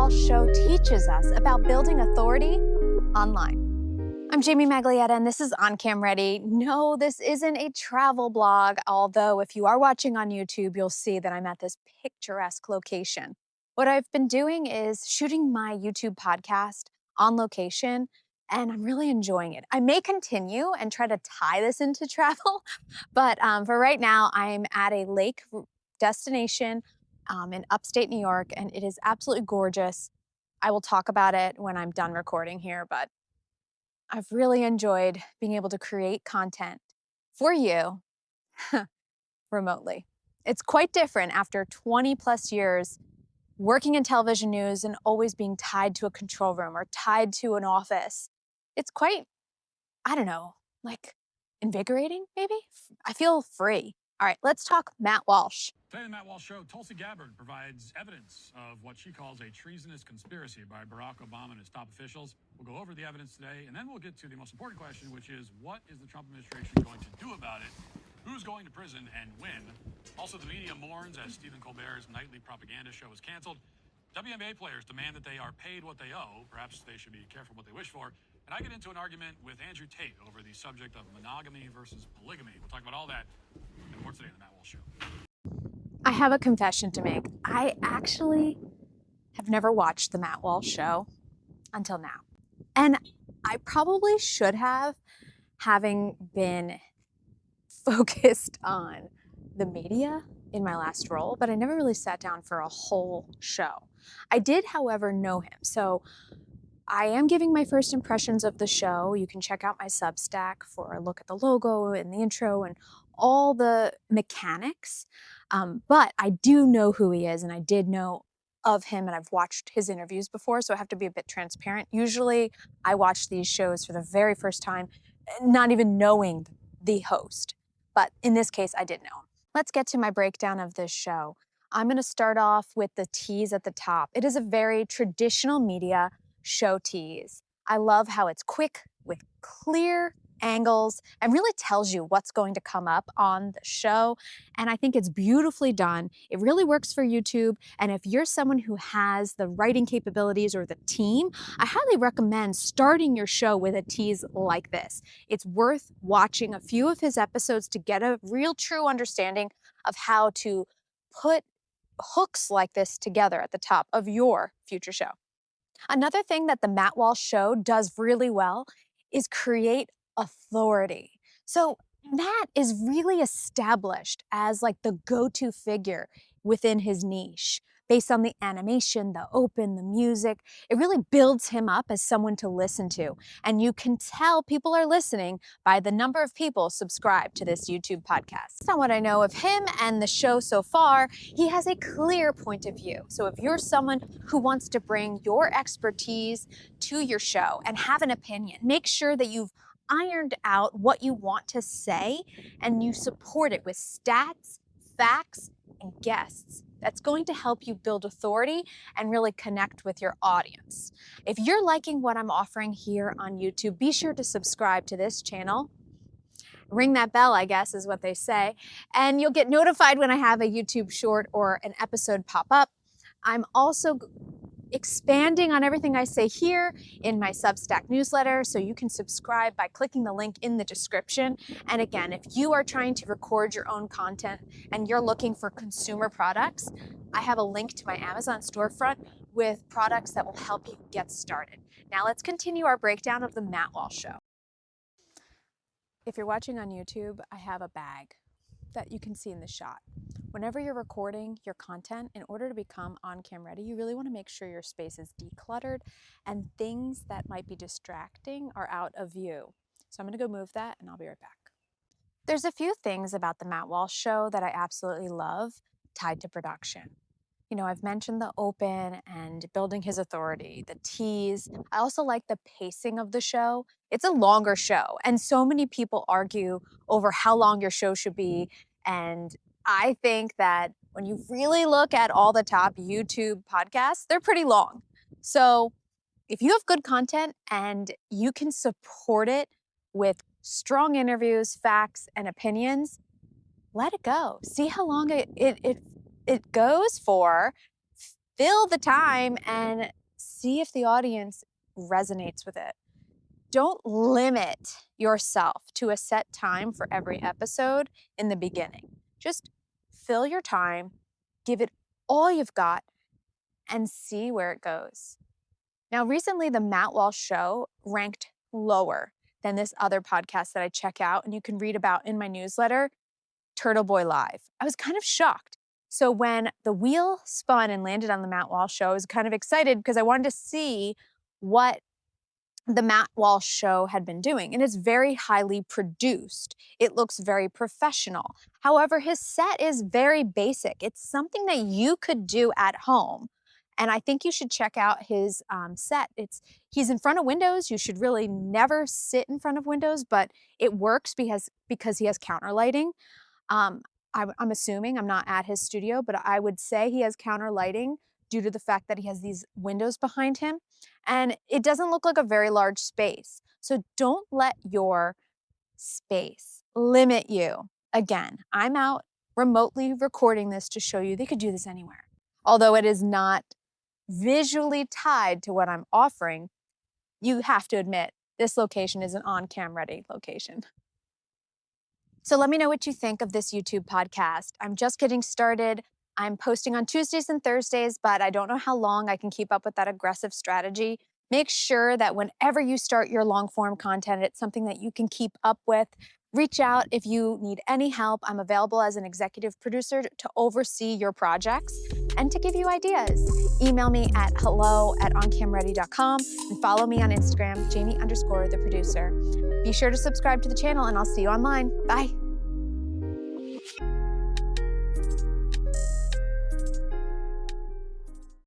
Walsh Show teaches us about building authority online. I'm Jamie Maglietta, and this is On Cam Ready. No, this isn't a travel blog, although if you are watching on YouTube, you'll see that I'm at this picturesque location. What I've been doing is shooting my YouTube podcast on location, and I'm really enjoying it. I may continue and try to tie this into travel, but for right now, I'm at a lake destination in upstate New York, and it is absolutely gorgeous. I will talk about it when I'm done recording here, but I've really enjoyed being able to create content for you remotely. It's quite different after 20 plus years working in television news and always being tied to a control room or tied to an office. It's quite, I don't know, like invigorating maybe? I feel free. All right, let's talk Matt Walsh. Today on the Matt Walsh Show, Tulsi Gabbard provides evidence of what she calls a treasonous conspiracy by Barack Obama and his top officials. We'll go over the evidence today, and then we'll get to the most important question, which is, what is the Trump administration going to do about it? Who's going to prison and when? Also, the media mourns as Stephen Colbert's nightly propaganda show is canceled. WNBA players demand that they are paid what they owe. Perhaps they should be careful what they wish for. And I get into an argument with Andrew Tate over the subject of monogamy versus polygamy. We'll talk about all that and more today on the Matt Walsh Show. I have a confession to make. I actually have never watched the Matt Walsh Show until now. And I probably should have, having been focused on the media in my last role, but I never really sat down for a whole show. I did, however, know him. So I am giving my first impressions of the show. You can check out my Substack for a look at the logo and the intro and all the mechanics. But I do know who he is, and I did know of him, and I've watched his interviews before, so I have to be a bit transparent. Usually I watch these shows for the very first time, not even knowing the host. But in this case, I did know him. Let's get to my breakdown of this show. I'm going to start off with the tease at the top. It is a very traditional media show tease. I love how it's quick with clear angles and really tells you what's going to come up on the show. And I think it's beautifully done. It really works for YouTube. And if you're someone who has the writing capabilities or the team, I highly recommend starting your show with a tease like this. It's worth watching a few of his episodes to get a real true understanding of how to put hooks like this together at the top of your future show. Another thing that the Matt Walsh Show does really well is create authority. So Matt is really established as like the go-to figure within his niche. Based on the animation, the open, the music, it really builds him up as someone to listen to. And you can tell people are listening by the number of people subscribed to this YouTube podcast. That's not what I know of him and the show so far. He has a clear point of view. So if you're someone who wants to bring your expertise to your show and have an opinion, make sure that you've ironed out what you want to say and you support it with stats, facts, and guests. That's going to help you build authority and really connect with your audience. If you're liking what I'm offering here on YouTube, be sure to subscribe to this channel. Ring that bell, I guess, is what they say, and you'll get notified when I have a YouTube short or an episode pop up. I'm also expanding on everything I say here in my Substack newsletter, so you can subscribe by clicking the link in the description. And again, if you are trying to record your own content and you're looking for consumer products, I have a link to my Amazon storefront with products that will help you get started. Now let's continue our breakdown of the Matt Walsh Show. If you're watching on YouTube, I have a bag that you can see in the shot. Whenever you're recording your content, in order to become on-cam ready, you really want to make sure your space is decluttered and things that might be distracting are out of view. So I'm going to go move that and I'll be right back. There's a few things about the Matt Walsh Show that I absolutely love tied to production. You know, I've mentioned the open and building his authority, the tease. I also like the pacing of the show. It's a longer show, and so many people argue over how long your show should be. And I think that when you really look at all the top YouTube podcasts, they're pretty long. So if you have good content and you can support it with strong interviews, facts, and opinions, let it go. See how long it goes for. fill the time and see if the audience resonates with it. Don't limit yourself to a set time for every episode in the beginning. Just fill your time, give it all you've got, and see where it goes. Now, recently, the Matt Walsh Show ranked lower than this other podcast that I check out and you can read about in my newsletter, Turtle Boy Live. I was kind of shocked. So when the wheel spun and landed on the Matt Walsh Show, I was kind of excited because I wanted to see what the Matt Walsh Show had been doing. And it's very highly produced. It looks very professional. However, his set is very basic. It's something that you could do at home. And I think you should check out his set. He's in front of windows. You should really never sit in front of windows, but it works because he has counter lighting. I'm assuming, I'm not at his studio, but I would say he has counter lighting due to the fact that he has these windows behind him. And it doesn't look like a very large space. So don't let your space limit you. Again, I'm out remotely recording this to show you they could do this anywhere. Although it is not visually tied to what I'm offering, you have to admit this location is an on-cam ready location. So let me know what you think of this YouTube podcast. I'm just getting started. I'm posting on Tuesdays and Thursdays, but I don't know how long I can keep up with that aggressive strategy. Make sure that whenever you start your long form content, it's something that you can keep up with. Reach out if you need any help. I'm available as an executive producer to oversee your projects and to give you ideas. Email me at hello@oncamready.com and follow me on Instagram, Jamie_the producer. Be sure to subscribe to the channel and I'll see you online. Bye.